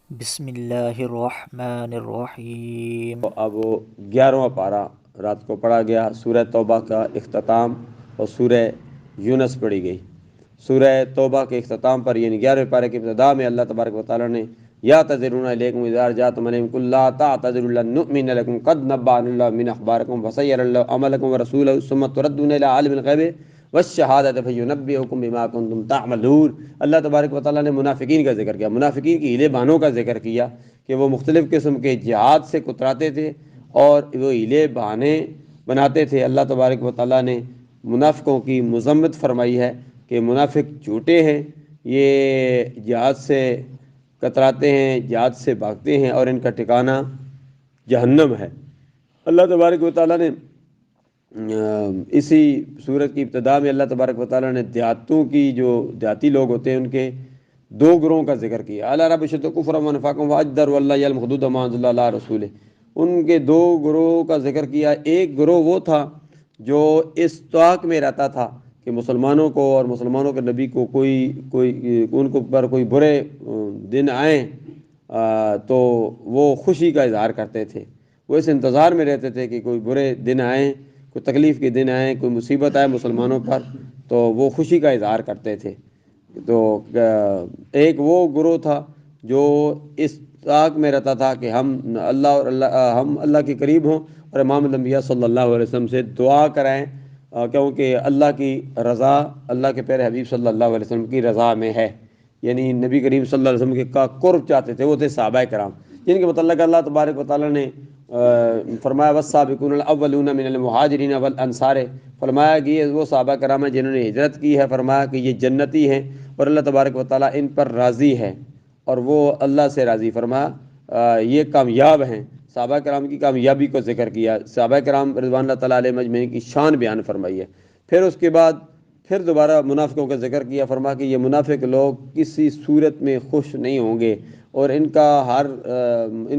بسم اللہ الرحمن الرحیم۔ تو اب 11واں پارہ رات کو پڑھا گیا، سورہ توبہ کا اختتام اور سورہ یونس پڑھی گئی۔ سورہ توبہ کے اختتام پر یعنی 11ویں پارے کی ابتدا میں اللہ تبارک و تعالیٰ نے یا تذرون علیکم اذا رجعتم علیہم قل لا تعتذروا لن نؤمن لکم قد نبأنا اللہ من اخبارکم وسیر اللہ عملکم ورسولہ ثم تردون الی عالم الغیب والشہادۃ فینبئکم بما کنتم تعملون۔ اللہ تبارک و تعالیٰ نے منافقین کا ذکر کیا، منافقین کی ہیلے بانوں کا ذکر کیا کہ وہ مختلف قسم کے جہاد سے کتراتے تھے اور وہ ہیلے بہانے بناتے تھے۔ اللہ تبارک و تعالیٰ نے منافقوں کی مذمت فرمائی ہے کہ منافق جھوٹے ہیں، یہ جہاد سے کتراتے ہیں، جہاد سے بھاگتے ہیں اور ان کا ٹھکانہ جہنم ہے۔ اللہ تبارک و تعالیٰ نے اسی سورت کی ابتدا میں اللہ تبارک و تعالیٰ نے دیہاتوں کی جو دیہاتی لوگ ہوتے ہیں ان کے دو گروہوں کا ذکر کیا، اعلیٰ رب شد کفر و نفاقم واجدر واللہ یعلم حدود ما انزل اللہ رسول، ان کے دو گروہوں کا ذکر کیا۔ ایک گروہ وہ تھا جو اس طاق میں رہتا تھا کہ مسلمانوں کو اور مسلمانوں کے نبی کو کوئی ان کو پر کوئی برے دن آئیں تو وہ خوشی کا اظہار کرتے تھے، وہ اس انتظار میں رہتے تھے کہ کوئی برے دن آئیں، کوئی تکلیف کے دن آئیں، کوئی مصیبت آئے مسلمانوں پر تو وہ خوشی کا اظہار کرتے تھے۔ تو ایک وہ گروہ تھا جو اس طاق میں رہتا تھا کہ ہم اللہ کے قریب ہوں اور امام الانبیاء صلی اللہ علیہ وسلم سے دعا کرائیں، کیونکہ اللہ کی رضا اللہ کے پیارے حبیب صلی اللہ علیہ وسلم کی رضا میں ہے، یعنی نبی کریم صلی اللہ علیہ وسلم کا قرب چاہتے تھے، وہ تھے صحابہ کرام جن کے متعلق اللہ تبارک و تعالیٰ نے فرمایا والسابقون الاولون من المہاجرین والانصار، فرمایا کہ یہ وہ صحابہ کرام ہیں جنہوں نے ہجرت کی ہے، فرمایا کہ یہ جنتی ہیں اور اللہ تبارک و تعالیٰ ان پر راضی ہے اور وہ اللہ سے راضی، فرمایا یہ کامیاب ہیں۔ صحابہ کرام کی کامیابی کو ذکر کیا، صحابہ کرام رضوان اللہ تعالیٰ علیہ مجمعین کی شان بیان فرمائی ہے۔ پھر اس کے بعد پھر دوبارہ منافقوں کا ذکر کیا، فرمایا کہ یہ منافق لوگ کسی صورت میں خوش نہیں ہوں گے اور ان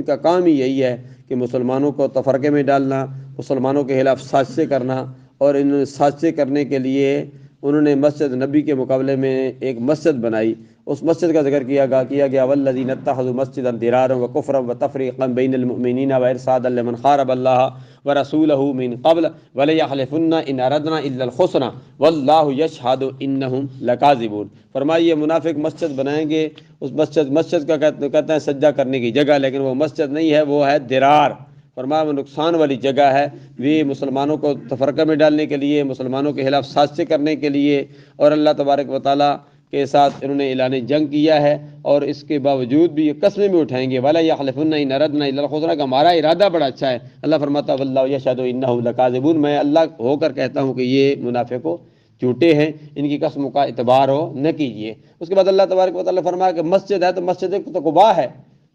کا کام ہی یہی ہے کہ مسلمانوں کو تفرقے میں ڈالنا، مسلمانوں کے خلاف سازشیں کرنا، اور ان سازشیں کرنے کے لیے انہوں نے مسجد نبی کے مقابلے میں ایک مسجد بنائی، اس مسجد کا ذکر کیا گیا والذین اتخذوا مسجدا ضرارا وکفرا وتفریقا بین المؤمنین وارصادا لمن حارب اللہ ورسولہ من قبل ولیحلفن ان اردنا الا الحسنى واللہ یشہد انہم لکاذبون۔ فرمائیے منافق مسجد بنائیں گے، اس مسجد کا کہتے ہیں سجدہ کرنے کی جگہ، لیکن وہ مسجد نہیں ہے، وہ ہے درار، فرمایا وہ نقصان والی جگہ ہے، وہ مسلمانوں کو تفرقہ میں ڈالنے کے لیے، مسلمانوں کے خلاف سازشیں کرنے کے لیے، اور اللہ تبارک و تعالیٰ کے ساتھ انہوں نے اعلان جنگ کیا ہے، اور اس کے باوجود بھی یہ قسمیں بھی اٹھائیں گے وَلَا يَحْلِفُنَّ إِنْ أَرَدْنَا إِلَّا الْحُسْنَى، کہ ہمارا ارادہ بڑا اچھا ہے۔ اللہ فرماتا وَاللَّهُ يَشْهَدُ إِنَّهُمْ لَكَاذِبُونَ، میں اللہ ہو کر کہتا ہوں کہ یہ منافق جھوٹے ہیں، ان کی قسموں کا اعتبار ہو نہ کیجیے۔ اس کے بعد اللہ تبارک و تعالیٰ فرمایا کہ مسجد ہے تو مسجد قباء ہے،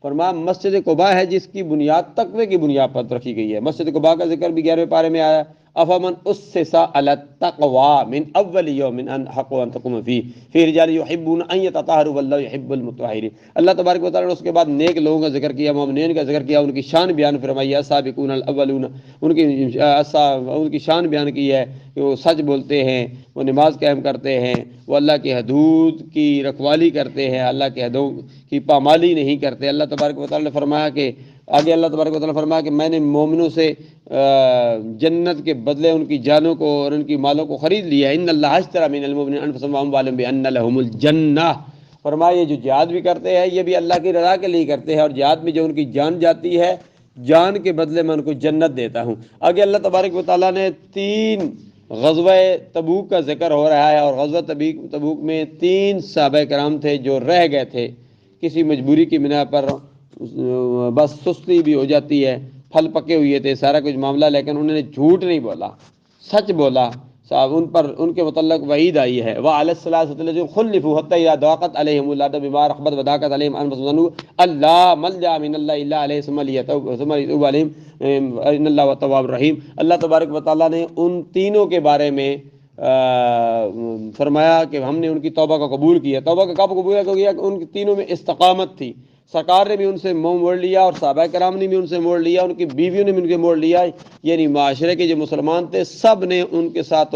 فرمایا مسجد قباء ہے جس کی بنیاد تقوی کی بنیاد پر رکھی گئی ہے۔ مسجد قباء کا ذکر بھی 11ویں پارے میں آیا، افمن اسس علی التقوی من اول یوم ان حق ان تقوم فیہ رجال یحبون ان یتطہروا واللہ یحب المطہرین۔ اللہ تبارک و تعالیٰ نے اس کے بعد نیک لوگوں کا ذکر کیا، مومنین کا ذکر کیا، ان کی شان بیان فرمائی، السابقون الاولون، ان کی شان بیان کی ہے کہ وہ سچ بولتے ہیں، وہ نماز قائم کرتے ہیں، وہ اللہ کی حدود کی رکھوالی کرتے ہیں، اللہ کی حدوں کی پامالی نہیں کرتے۔ اللہ تبارک و تعالیٰ نے فرمایا کہ آگے اللہ تبارک و تعالیٰ نے فرمایا کہ میں نے مومنوں سے جنت کے بدلے ان کی جانوں کو اور ان کی مالوں کو خرید لیا، ان اللہ اشتری من المؤمنین انفسهم واموالهم بان لهم الجنہ۔ فرمایا یہ جو جہاد بھی کرتے ہیں یہ بھی اللہ کی رضا کے لیے کرتے ہیں، اور جہاد میں جو ان کی جان جاتی ہے جان کے بدلے میں ان کو جنت دیتا ہوں۔ آگے اللہ تبارک و تعالیٰ نے 3 غزوہ تبوک کا ذکر ہو رہا ہے، اور غزوہ تبوک میں 3 صحابہ کرام تھے جو رہ گئے تھے کسی مجبوری کی بنا پر، بس سستی بھی ہو جاتی ہے، پھل پکے ہوئے تھے سارا کچھ معاملہ، لیکن انہوں نے جھوٹ نہیں بولا، سچ بولا۔ صاحب ان کے متعلق وعید آئی ہے وعلی الثلاثۃ الذین خلفوا حتی اذا ضاقت علیہم الارض بما رحبت وضاقت علیہم انفسهم ظنوا ان لا ملجأ من اللہ الا الیہ ثم لیتوبوا علیہم ان اللہ هو التواب الرحیم۔ اللہ تبارک و تعالیٰ نے ان تینوں کے بارے میں فرمایا کہ ہم نے ان کی توبہ کو قبول کیا۔ توبہ کا کب قبول کیا کہ ان تینوں میں استقامت تھی، سرکار نے بھی ان سے منہ موڑ لیا اور صحابہ کرام نے بھی ان سے موڑ لیا، ان کی بیویوں نے بھی ان کے موڑ لیا، یعنی معاشرے کے جو مسلمان تھے سب نے ان کے ساتھ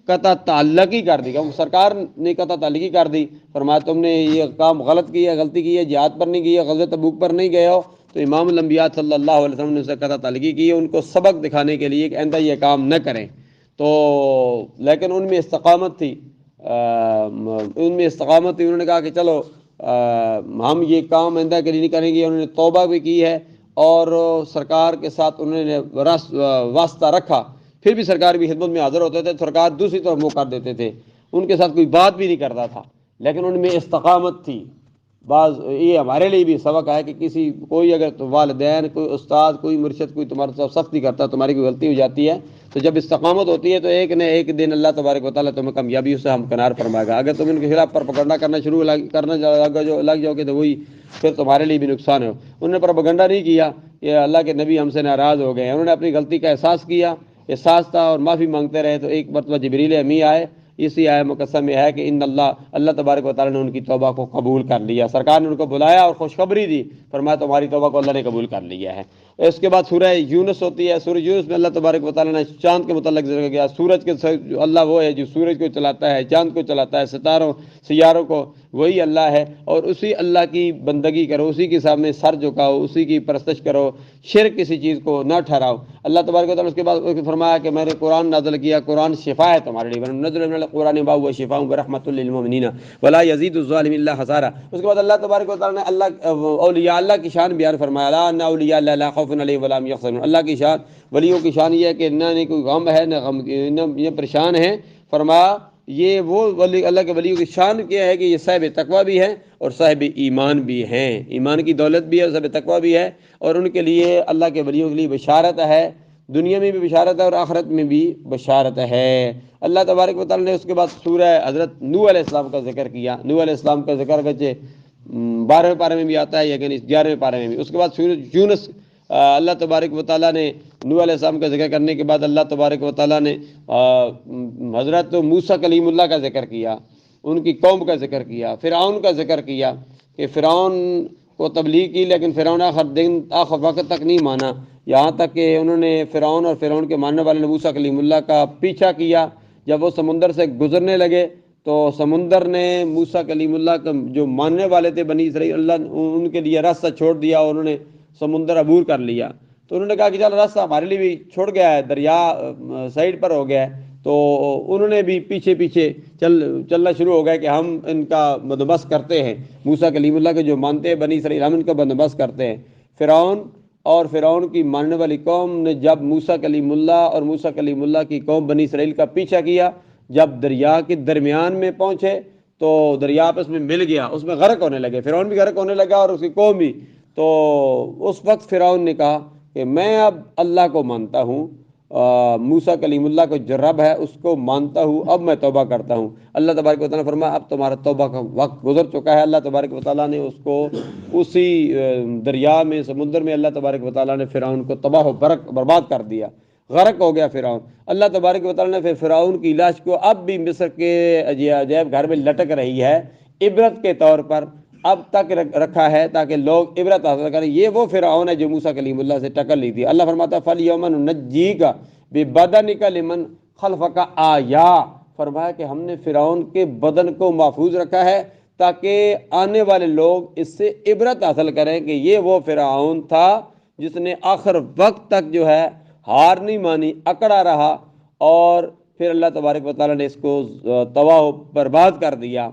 قطع تعلق ہی کر دی، سرکار نے قطع تعلقی کر دی، فرمایا تم نے یہ کام غلط کیا، غلطی کی ہے، جہاد پر نہیں کی ہے، غزوہ تبوک پر نہیں گئے ہو، تو امام الانبیاء صلی اللہ علیہ وسلم نے اسے قطع تعلقی کی ہے، ان کو سبق دکھانے کے لیے کہ آئندہ یہ کام نہ کریں۔ تو لیکن ان میں استقامت تھی، انہوں نے کہا کہ چلو ہم یہ کام آئندہ کے لیے نہیں کریں گے، انہوں نے توبہ بھی کی ہے اور سرکار کے ساتھ انہوں نے واسطہ رکھا، پھر بھی سرکار بھی خدمت میں حاضر ہوتے تھے، سرکار دوسری طرف منہ کر دیتے تھے، ان کے ساتھ کوئی بات بھی نہیں کرتا تھا، لیکن ان میں استقامت تھی۔ بعض یہ ہمارے لیے بھی سبق ہے کہ کوئی اگر والدین، کوئی استاد، کوئی مرشد، کوئی تمہارے ساتھ سختی کرتا، تمہاری کوئی غلطی ہو جاتی ہے، تو جب استقامت ہوتی ہے تو ایک نہ ایک دن اللہ تبارک و تعالیٰ تمہیں کامیابی سے ہمکنار فرمائے گا۔ اگر تم ان کے خلاف پروپیگنڈا کرنا شروع کرنا لگ جاؤ گے تو وہی پھر تمہارے لیے بھی نقصان ہے۔ انہوں نے پروپیگنڈا نہیں کیا کہ اللہ کے نبی ہم سے ناراض ہو گئے ہیں، انہوں نے اپنی غلطی کا احساس کیا، احساس تھا، اور معافی مانگتے رہے۔ تو ایک مرتبہ جبریل امی آئے، اسی آئے مقدسہ میں ہے کہ اللہ تبارک و تعالیٰ نے ان کی توبہ کو قبول کر لیا، سرکار نے ان کو بلایا اور خوشخبری دی، فرمایا تمہاری توبہ کو اللہ نے قبول کر لیا ہے۔ اس کے بعد سورہ یونس ہوتی ہے، سورہ یونس میں اللہ تبارک و تعالیٰ نے چاند کے متعلق ذکر کیا، سورج کے اللہ وہ ہے جو سورج کو چلاتا ہے، چاند کو چلاتا ہے، سیاروں کو، وہی اللہ ہے، اور اسی اللہ کی بندگی کرو، اسی کے سامنے سر جھکاؤ، اسی کی پرستش کرو، شرک کسی چیز کو نہ ٹھہراؤ۔ اللہ تبارک و تعالیٰ اس کے بعد فرمایا کہ میں نے قرآن نازل کیا، قرآن شفا ہے تمہارے لیے، نزل من القرآن ما هو شفاء ورحمۃ للمؤمنین ولا یزید الظالمین الا خسارا۔ اس کے بعد اللہ تبارک و تعالیٰ نے اولیاء اللہ کی شان بیان فرمایا، لا ان اولیاء اللہ لا خوف علیہم ولا هم يحزنون۔ اللہ کی شان، ولیوں کی شان یہ ہے کہ نہ کوئی غم ہے، نہ یہ پریشان ہے۔ فرمایا یہ وہ ولی، اللہ کے ولیوں کی شان کیا ہے کہ یہ صاحب تقویٰ بھی ہیں اور صاحب ایمان بھی ہیں، ایمان کی دولت بھی ہے اور صاحب تقویٰ بھی ہے، اور ان کے لیے اللہ کے ولیوں کے لیے بشارت ہے، دنیا میں بھی بشارت ہے اور آخرت میں بھی بشارت ہے۔ اللہ تبارک و تعالیٰ نے اس کے بعد سورہ حضرت نوح علیہ السلام کا ذکر کیا، نوح علیہ السلام کا ذکر اگرچہ 12ویں پارے میں بھی آتا ہے لیکن 11ویں پارے میں بھی۔ اس کے بعد سورۃ یونس، اللہ تبارک و تعالیٰ نے نوح علیہ السلام کا ذکر کرنے کے بعد اللہ تبارک و تعالیٰ نے حضرت موسیٰ کلیم اللہ کا ذکر کیا، ان کی قوم کا ذکر کیا، فرعون کا ذکر کیا کہ فرعون کو تبلیغ کی لیکن فرعون آخر وقت تک نہیں مانا، یہاں تک کہ انہوں نے فرعون اور فرعون کے ماننے والے موسیٰ کلیم اللہ کا پیچھا کیا۔ جب وہ سمندر سے گزرنے لگے تو سمندر نے موسیٰ کلیم اللہ کا جو ماننے والے تھے بنی اسرائیل، اللہ ان کے لیے راستہ چھوڑ دیا اور انہوں نے سمندر عبور کر لیا۔ تو انہوں نے کہا کہ چل راستہ ہمارے لیے بھی چھوڑ گیا ہے، دریا سائڈ پر ہو گیا ہے، تو انہوں نے بھی پیچھے پیچھے چلنا شروع ہو گیا کہ ہم ان کا بندوبست کرتے ہیں، موسیٰ کلیم اللہ کے جو مانتے ہیں بنی اسرائیل، ہم ان کا بندوبست کرتے ہیں۔ فرعون اور فرعون کی ماننے والی قوم نے جب موسیٰ کلیم اللہ اور موسیٰ کلیم اللہ کی قوم بنی اسرائیل کا پیچھا کیا، جب دریا کے درمیان میں پہنچے تو دریا آپس میں مل گیا، اس میں غرق ہونے لگے، فرعون بھی غرق ہونے لگا اور اس کی قوم بھی۔ تو اس وقت فرعون نے کہا کہ میں اب اللہ کو مانتا ہوں، موسیٰ کلیم اللہ کو جو رب ہے اس کو مانتا ہوں، اب میں توبہ کرتا ہوں۔ اللہ تبارک و تعالیٰ نے فرمایا اب تمہارا توبہ کا وقت گزر چکا ہے۔ اللہ تبارک و تعالیٰ نے اس کو اسی دریا میں، سمندر میں، اللہ تبارک و تعالیٰ نے فرعون کو تباہ و برباد کر دیا، غرق ہو گیا فرعون۔ اللہ تبارک و تعالیٰ نے پھر فرعون کی لاش کو اب بھی مصر کے عجائب گھر میں لٹک رہی ہے، عبرت کے طور پر اب تک رکھا ہے تاکہ لوگ عبرت حاصل کریں۔ یہ وہ فرعون ہے جو موسیٰ کلیم اللہ سے ٹکر لی تھی۔ اللہ فرماتا ہے فَالْيَوْمَ نُنَجِّيكَ بِبَدَنِكَ لِمَنْ خَلْفَكَ آیَةٌ، فرمایا کہ ہم نے فرعون کے بدن کو محفوظ رکھا ہے تاکہ آنے والے لوگ اس سے عبرت حاصل کریں کہ یہ وہ فرعون تھا جس نے آخر وقت تک جو ہے ہار نہیں مانی، اکڑا رہا، اور پھر اللہ تبارک و تعالیٰ نے اس کو تباہ و برباد کر دیا۔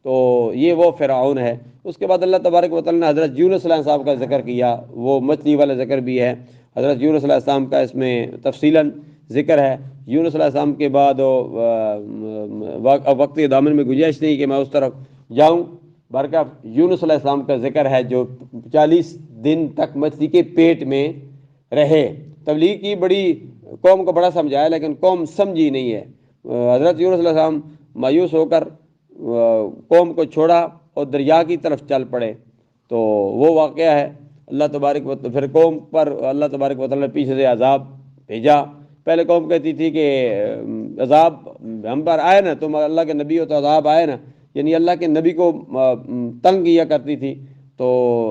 تو یہ وہ فرعون ہے۔ اس کے بعد اللہ تبارک و تعالیٰ نے حضرت یونس علیہ السلام کا ذکر کیا، وہ مچھلی والا ذکر بھی ہے، حضرت یونس علیہ السلام کا اس میں تفصیلاً ذکر ہے۔ یونس علیہ السلام کے بعد وقت کے دامن میں گنجائش نہیں کہ میں اس طرف جاؤں، برکہ یونس علیہ السلام کا ذکر ہے جو 40 دن تک مچھلی کے پیٹ میں رہے، تبلیغ کی، بڑی قوم کو بڑا سمجھایا لیکن قوم سمجھی نہیں ہے۔ حضرت یونس علیہ السلام مایوس ہو کر قوم کو چھوڑا اور دریا کی طرف چل پڑے، تو وہ واقعہ ہے۔ اللہ تبارک و پھر قوم پر اللہ تبارک و تعالیٰ نے پیچھے سے عذاب بھیجا۔ پہلے قوم کہتی تھی کہ عذاب ہم پر آئے نا، تم اللہ کے نبی ہو تو عذاب آئے نا، یعنی اللہ کے نبی کو تنگ کیا کرتی تھی، تو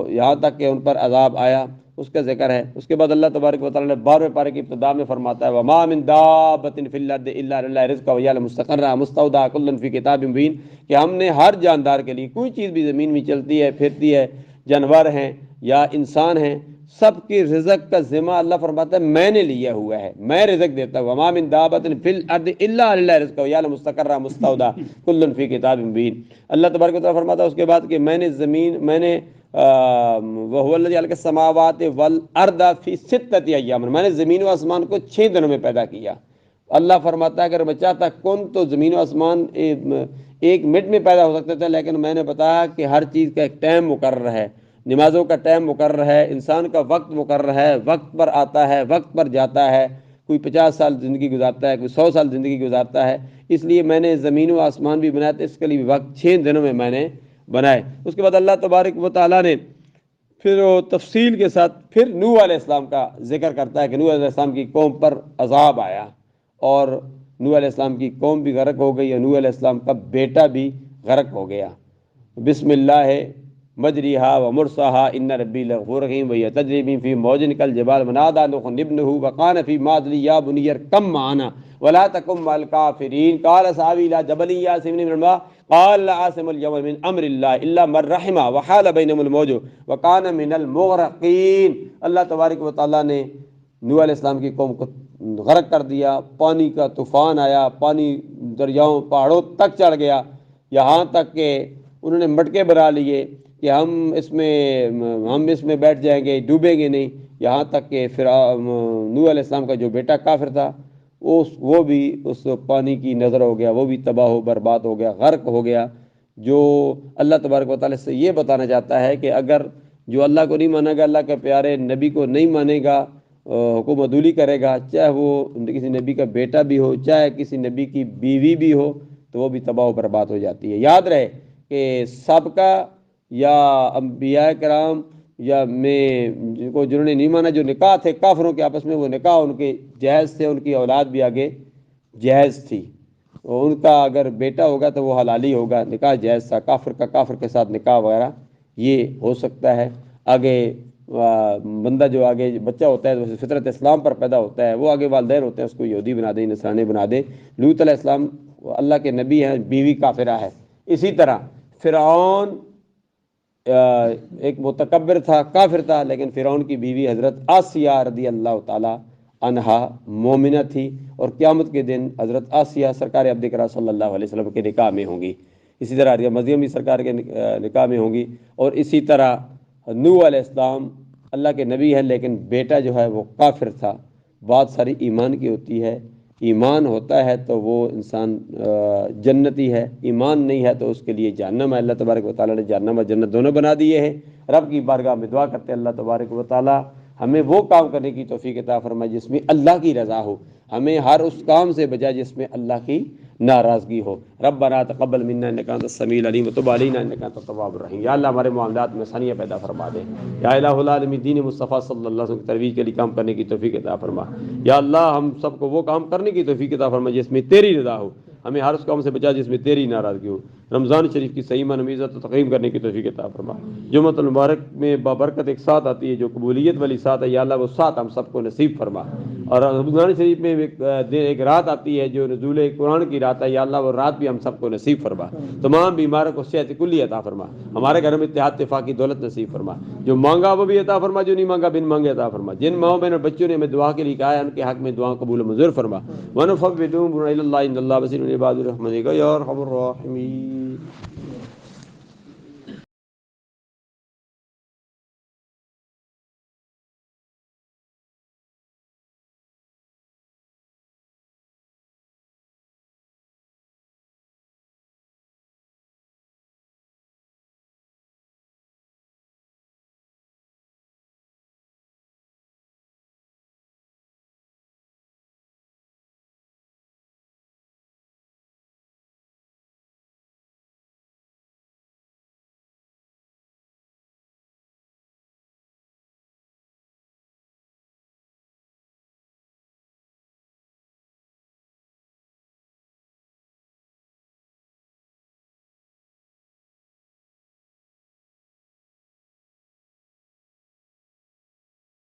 یہاں تک کہ ان پر عذاب آیا۔ اس کا ذکر ہے۔ اس کے بعد اللہ تبارک و تعالیٰ نے 12ویں پارے کی ابتدا میں فرماتا ہے وَمَا مِن دَابَّةٍ فِي الْأَرْضِ إِلَّا عَلَى اللَّهِ رِزْقُهَا وَيَعْلَمُ مُسْتَقَرَّهَا وَمُسْتَوْدَعَهَا كُلٌّ فِي كِتَابٍ مُبِينٍ کہ ہم نے ہر جاندار کے لیے، کوئی چیز بھی زمین میں چلتی ہے پھرتی ہے، جانور ہیں یا انسان ہیں، سب کی رزق کا ذمہ اللہ فرماتا ہے میں نے لیا ہوا ہے، میں رزق دیتا ہوں۔ وَمَا مِن دَابَّةٍ فِي الْأَرْضِ إِلَّا عَلَى اللَّهِ رِزْقُهَا وَيَعْلَمُ مُسْتَقَرَّهَا وَمُسْتَوْدَعَهَا كُلٌّ فِي كِتَابٍ مُبِينٍ۔ اللہ تبارک و تعالیٰ فرماتا ہے اس کے بعد کہ میں نے زمین، میں نے وَهُوَ الَّذِي خَلَقَ السَّمَاوَاتِ وَالْأَرْضَ فِي سِتَّةِ أَيَّامٍ، میں نے زمین و آسمان کو 6 دنوں میں پیدا کیا۔ اللہ فرماتا ہے اگر میں چاہتا کن تو زمین و آسمان 1 منٹ میں پیدا ہو سکتے تھے، لیکن میں نے بتایا کہ ہر چیز کا ایک ٹائم مقرر ہے، نمازوں کا ٹائم مقرر ہے، انسان کا وقت مقرر ہے، وقت پر آتا ہے، وقت پر جاتا ہے، کوئی 50 سال زندگی گزارتا ہے، کوئی 100 سال زندگی گزارتا ہے، اس لیے میں نے زمین و آسمان بھی بنایا تھا، اس کے لیے بھی وقت 6 دنوں میں میں نے بنائے۔ اس کے بعد اللہ تبارک و تعالیٰ نے پھر وہ تفصیل کے ساتھ پھر نوح علیہ السلام کا ذکر کرتا ہے کہ نوح علیہ السلام کی قوم پر عذاب آیا اور نوح علیہ السلام کی قوم بھی غرق ہو گئی اور نوح علیہ السلام کا بیٹا بھی غرق ہو گیا۔ بسم اللہ مجریہا و مرساہا ان ربی لغفور رحیم وہی تجری بہم فی موج کالجبال ونادى نوح ابنہ وقال فی معزلی یا بنی ارکب معنا ولا تکن مع الکافرین قال سآوی الی جبل یعصمنی من الماء قال لا عاصم اليوم من امر اللہ الا من رحم وحال بینہم الموج وکان من المغرقین۔ اللہ تبارک و تعالیٰ نے نوح علیہ السلام کی قوم کو غرق کر دیا، پانی کا طوفان آیا، پانی دریاؤں پہاڑوں تک چڑھ گیا، یہاں تک کہ انہوں نے مٹکے بنا لیے کہ ہم اس میں بیٹھ جائیں گے، ڈوبیں گے نہیں، یہاں تک کہ پھر نوح علیہ السلام کا جو بیٹا کافر تھا وہ بھی اس پانی کی نظر ہو گیا، وہ بھی تباہ و برباد ہو گیا، غرق ہو گیا۔ جو اللہ تبارک و تعالیٰ سے یہ بتانا چاہتا ہے کہ اگر جو اللہ کو نہیں مانے گا، اللہ کے پیارے نبی کو نہیں مانے گا، حکم عدولی کرے گا، چاہے وہ کسی نبی کا بیٹا بھی ہو، چاہے کسی نبی کی بیوی بھی ہو، تو وہ بھی تباہ و برباد ہو جاتی ہے۔ یاد رہے کہ سابقہ یا انبیاء کرام یا جنہوں نے نہیں مانا، جو نکاح تھے کافروں کے آپس میں، وہ نکاح ان کے جہیز تھے، ان کی اولاد بھی آگے جہیز تھی، اور ان کا اگر بیٹا ہوگا تو وہ حلالی ہوگا، نکاح جائز تھا، کافر کا کافر کے ساتھ نکاح وغیرہ یہ ہو سکتا ہے۔ آگے بندہ جو آگے بچہ ہوتا ہے وہ فطرت اسلام پر پیدا ہوتا ہے، وہ آگے والدین ہوتے ہیں اس کو یہودی بنا دیں، نصرانی بنا دیں۔ لوط علیہ السلام اللہ کے نبی ہیں، بیوی کافرہ ہے۔ اسی طرح فرعون ایک متکبر تھا، کافر تھا، لیکن فرعون کی بیوی حضرت آسیہ رضی اللہ تعالی عنہا مومنہ تھی، اور قیامت کے دن حضرت آسیہ سرکار عبد کرام صلی اللہ علیہ وسلم کے نکاح میں ہوں گی، اسی طرح مریم بھی سرکار کے نکاح میں ہوں گی، اور اسی طرح نوح علیہ السلام اللہ کے نبی ہے لیکن بیٹا جو ہے وہ کافر تھا۔ بات ساری ایمان کی ہوتی ہے، ایمان ہوتا ہے تو وہ انسان جنتی ہے، ایمان نہیں ہے تو اس کے لیے جہنم ہے۔ اللہ تبارک و تعالیٰ نے جہنم اور جنت دونوں بنا دیے ہیں۔ رب کی بارگاہ میں دعا کرتے ہیں اللہ تبارک و تعالیٰ ہمیں وہ کام کرنے کی توفیق عطا فرمائے جس میں اللہ کی رضا ہو، ہمیں ہر اس کام سے بچائے جس میں اللہ کی ناراضگی ہو۔ ربنا تقبل منا انک انت السمیع العلیم وتب علینا انک انت التواب الرحیم۔ یا اللہ ہمارے معاملات میں آسانیاں پیدا فرما دے۔ یا الہ العالمین دین مصطفیٰ صلی اللہ علیہ وسلم کی ترویج کے لیے کام کرنے کی توفیق عطا فرما۔ یا اللہ ہم سب کو وہ کام کرنے کی توفیق عطا فرما جس میں تیری رضا ہو، ہمیں ہر اس کام سے بچا جس میں تیری ناراضگی ہو۔ رمضان شریف کی صحیح معنی میں عزت و تقریم کرنے کی توفیق عطا فرما۔ جمعۃ المبارک میں بابرکت ایک ساتھ آتی ہے جو قبولیت والی ساتھ ہے، یا اللہ وہ ساتھ ہم سب کو نصیب فرما۔ اور رمضان شریف میں ایک رات آتی ہے جو نزول قرآن کی رات ہے، یا اللہ وہ رات بھی ہم سب کو نصیب فرما۔ تمام بیماروں کو صحت کلی عطا فرما، ہمارے گھر میں اتحاد اتفاق کی دولت نصیب فرما، جو مانگا وہ بھی عطا فرما، جو نہیں مانگا بن مانگے عطا فرما۔ جن ماؤں بہن اور بچوں نے ہمیں دعا کے لیے کہا ہے ان کے حق میں دعا قبول و منظور فرما۔ ونفوض امرنا الی اللہ ان اللہ بصیر بالعباد الرحمن یا ارحم الراحمین۔